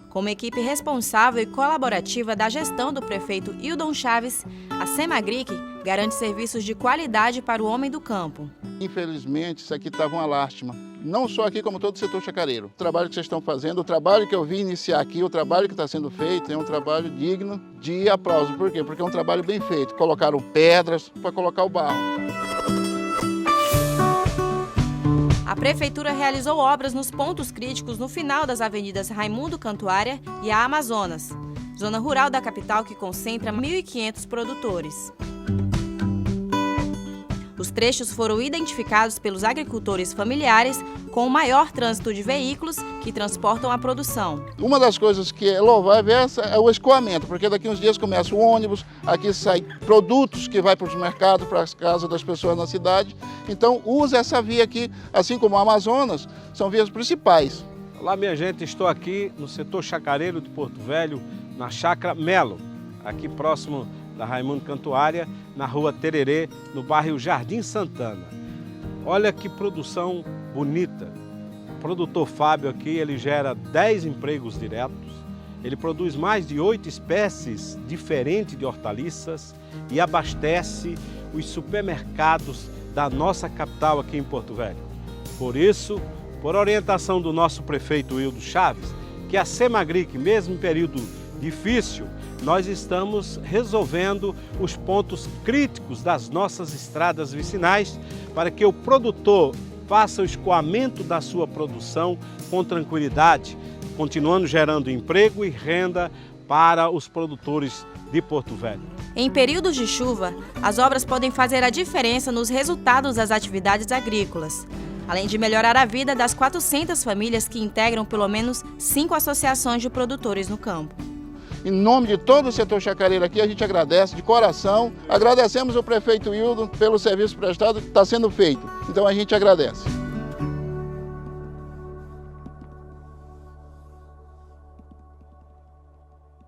Como equipe responsável e colaborativa da gestão do prefeito Hildon Chaves, a Semagric garante serviços de qualidade para o homem do campo. Infelizmente, isso aqui estava uma lástima. Não só aqui, como todo o setor chacareiro. O trabalho que vocês estão fazendo, o trabalho que eu vim iniciar aqui, o trabalho que está sendo feito, é um trabalho digno de aplauso. Por quê? Porque é um trabalho bem feito. Colocaram pedras para colocar o barro. A Prefeitura realizou obras nos pontos críticos no final das avenidas Raimundo Cantuária e a Amazonas, zona rural da capital que concentra 1.500 produtores. Os trechos foram identificados pelos agricultores familiares com o maior trânsito de veículos que transportam a produção. Uma das coisas que é louvável é o escoamento, porque daqui uns dias começa o ônibus, aqui saem produtos que vai para os mercados, para as casas das pessoas na cidade. Então usa essa via aqui, assim como a Amazonas, são vias principais. Olá, minha gente, estou aqui no setor chacareiro de Porto Velho, na Chácara Melo, aqui próximo da Raimundo Cantuária, na rua Tererê, no bairro Jardim Santana. Olha que produção bonita. O produtor Fábio aqui, ele gera 10 empregos diretos, ele produz mais de 8 espécies diferentes de hortaliças e abastece os supermercados da nossa capital aqui em Porto Velho. Por isso, por orientação do nosso prefeito Wildo Chaves, que a Semagric, mesmo em período difícil, nós estamos resolvendo os pontos críticos das nossas estradas vicinais para que o produtor faça o escoamento da sua produção com tranquilidade, continuando gerando emprego e renda para os produtores de Porto Velho. Em períodos de chuva, as obras podem fazer a diferença nos resultados das atividades agrícolas, além de melhorar a vida das 400 famílias que integram pelo menos 5 associações de produtores no campo. Em nome de todo o setor chacareiro aqui, a gente agradece de coração. Agradecemos ao prefeito Wildo pelo serviço prestado que está sendo feito. Então a gente agradece.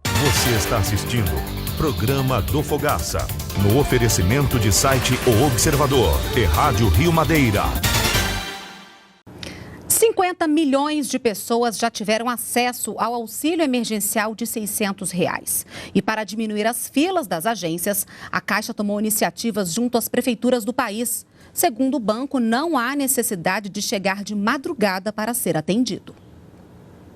Você está assistindo Programa do Fogaça, no oferecimento de site O Observador e Rádio Rio Madeira. 50 milhões de pessoas já tiveram acesso ao auxílio emergencial de R$ 600. E para diminuir as filas das agências, a Caixa tomou iniciativas junto às prefeituras do país. Segundo o banco, não há necessidade de chegar de madrugada para ser atendido.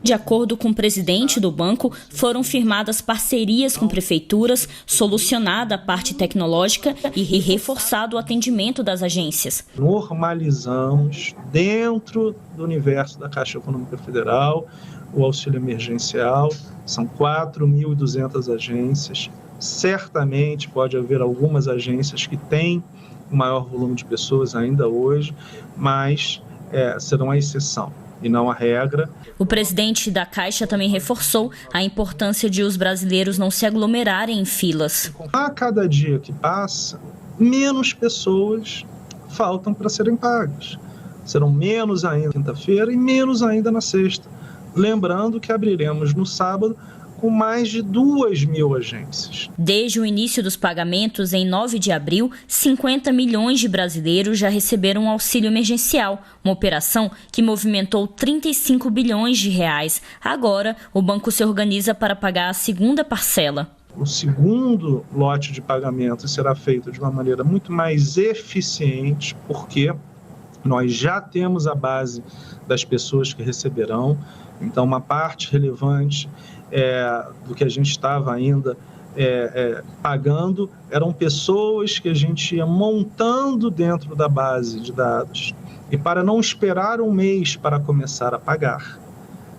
De acordo com o presidente do banco, foram firmadas parcerias com prefeituras, solucionada a parte tecnológica e reforçado o atendimento das agências. Normalizamos, dentro do universo da Caixa Econômica Federal, o auxílio emergencial. São 4.200 agências. Certamente pode haver algumas agências que têm um maior volume de pessoas ainda hoje, mas serão a exceção e não a regra. O presidente da Caixa também reforçou a importância de os brasileiros não se aglomerarem em filas. A cada dia que passa, menos pessoas faltam para serem pagas. Serão menos ainda na quinta-feira e menos ainda na sexta. Lembrando que abriremos no sábado com mais de 2.000 agências. Desde o início dos pagamentos, em 9 de abril, 50 milhões de brasileiros já receberam um auxílio emergencial, uma operação que movimentou 35 bilhões de reais. Agora, o banco se organiza para pagar a segunda parcela. O segundo lote de pagamento será feito de uma maneira muito mais eficiente, porque nós já temos a base das pessoas que receberão. Então, uma parte relevante do que a gente estava ainda pagando eram pessoas que a gente ia montando dentro da base de dados. E para não esperar um mês para começar a pagar,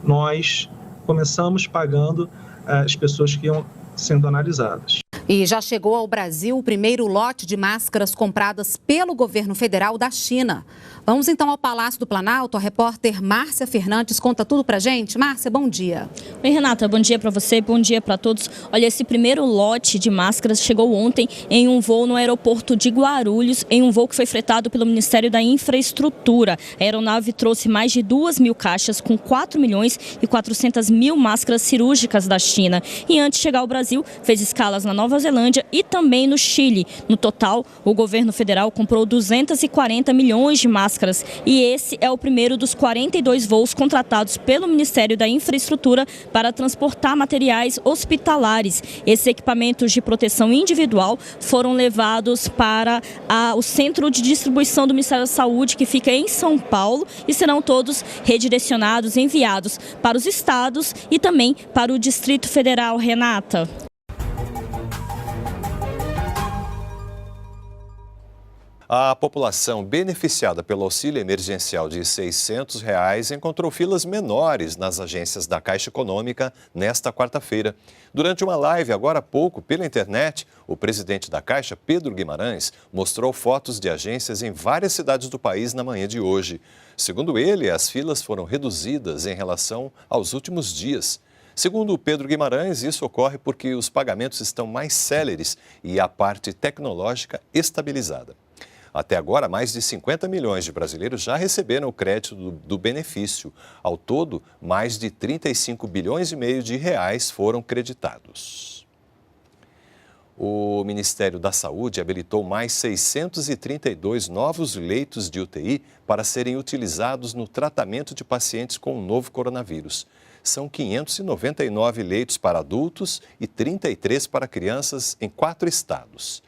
nós começamos pagando as pessoas que iam sendo analisadas. E já chegou ao Brasil o primeiro lote de máscaras compradas pelo governo federal da China. Vamos então ao Palácio do Planalto. A repórter Márcia Fernandes conta tudo pra gente. Márcia, bom dia. Oi, Renata, bom dia para você, bom dia para todos. Olha, esse primeiro lote de máscaras chegou ontem em um voo no aeroporto de Guarulhos, em um voo que foi fretado pelo Ministério da Infraestrutura. A aeronave trouxe mais de 2.000 caixas com 4 milhões e 400 mil máscaras cirúrgicas da China. E antes de chegar ao Brasil, fez escalas na Nova Zelândia e também no Chile. No total, o governo federal comprou 240 milhões de máscaras e esse é o primeiro dos 42 voos contratados pelo Ministério da Infraestrutura para transportar materiais hospitalares. Esses equipamentos de proteção individual foram levados para o centro de distribuição do Ministério da Saúde, que fica em São Paulo, e serão todos redirecionados, enviados para os estados e também para o Distrito Federal. Renata. A população beneficiada pelo auxílio emergencial de R$ 600 encontrou filas menores nas agências da Caixa Econômica nesta quarta-feira. Durante uma live agora há pouco pela internet, o presidente da Caixa, Pedro Guimarães, mostrou fotos de agências em várias cidades do país na manhã de hoje. Segundo ele, as filas foram reduzidas em relação aos últimos dias. Segundo Pedro Guimarães, isso ocorre porque os pagamentos estão mais céleres e a parte tecnológica estabilizada. Até agora, mais de 50 milhões de brasileiros já receberam o crédito do benefício. Ao todo, mais de 35 bilhões e meio de reais foram creditados. O Ministério da Saúde habilitou mais 632 novos leitos de UTI para serem utilizados no tratamento de pacientes com o novo coronavírus. São 599 leitos para adultos e 33 para crianças em 4 estados.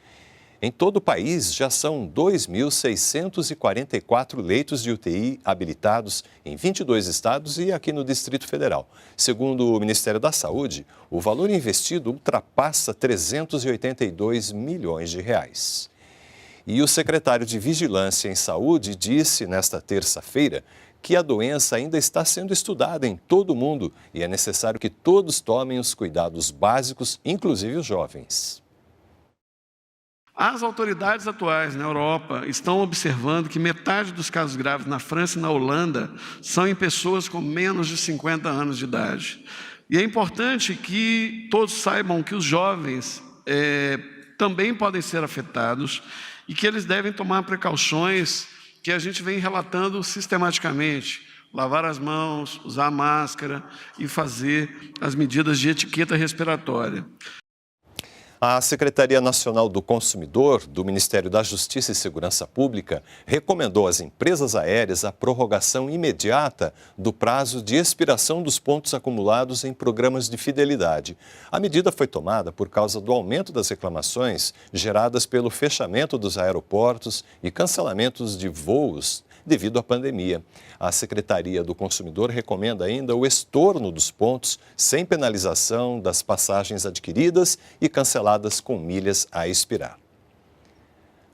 Em todo o país, já são 2.644 leitos de UTI habilitados em 22 estados e aqui no Distrito Federal. Segundo o Ministério da Saúde, o valor investido ultrapassa 382 milhões de reais. E o secretário de Vigilância em Saúde disse nesta terça-feira que a doença ainda está sendo estudada em todo o mundo e é necessário que todos tomem os cuidados básicos, inclusive os jovens. As autoridades atuais na Europa estão observando que metade dos casos graves na França e na Holanda são em pessoas com menos de 50 anos de idade. E é importante que todos saibam que os jovens também podem ser afetados e que eles devem tomar precauções que a gente vem relatando sistematicamente. Lavar as mãos, usar máscara e fazer as medidas de etiqueta respiratória. A Secretaria Nacional do Consumidor, do Ministério da Justiça e Segurança Pública, recomendou às empresas aéreas a prorrogação imediata do prazo de expiração dos pontos acumulados em programas de fidelidade. A medida foi tomada por causa do aumento das reclamações geradas pelo fechamento dos aeroportos e cancelamentos de voos devido à pandemia. A Secretaria do Consumidor recomenda ainda o estorno dos pontos sem penalização das passagens adquiridas e canceladas com milhas a expirar.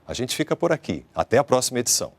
A gente fica por aqui. Até a próxima edição.